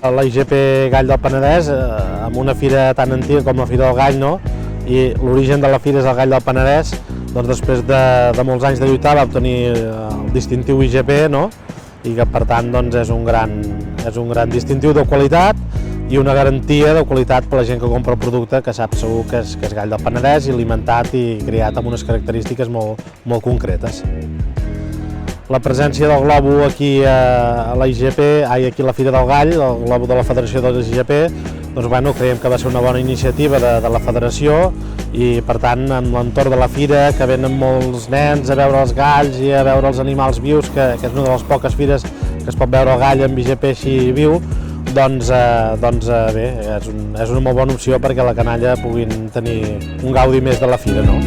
La IGP Gall del Penedès, amb una fira tan antiga com la Fira del Gall, no? I l'origen de la fira és el Gall del Penedès, doncs després de molts anys de lluitar va obtenir el distintiu IGP, no? I que per tant doncs, és un gran distintiu de qualitat i una garantia de qualitat per a la gent que compra el producte, que sap segur que és Gall del Penedès i alimentat i criat amb unes característiques molt concretes. La presència del globo aquí a la IGP, aquí a la Fira del Gall, el globo de la Federació de l'IGP, doncs bueno, creiem que va ser una bona iniciativa de la Federació i per tant en l'entorn de la fira, que venen molts nens a veure els galls i a veure els animals vius, que és una de les poques fires que es pot veure el gall amb IGP així viu, doncs bé, és una molt bona opció perquè la canalla puguin tenir un gaudi més de la fira, no?